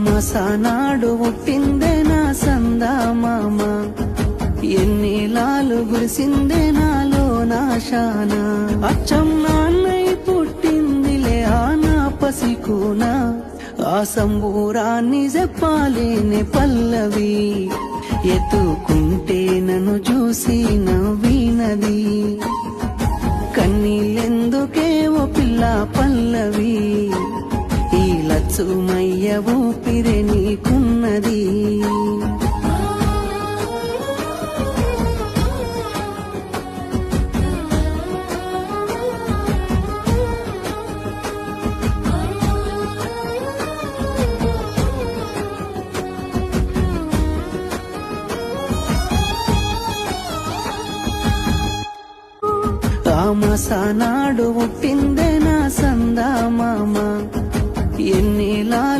మసానాడు పుట్టిందే నా సందామామ, ఎన్నేలాలు గురిసిందే నాలో నాశానా. అచ్చం నాన్నై పుట్టిందిలే ఆ నా పసికూనా, ఆ సంబూరాన్ని చెప్పాలేనే పల్లవి. ఎత్తుకుంటే నన్ను చూసి నవ్వినది, కన్నీళ్ళెందుకే ఓ పిల్ల పల్లవి. ఈ లచ్చుమయ్య ఊపిరే నీకున్నది. మసానాడు పుట్టిందే నా సందామామ, ఎన్నేలాలు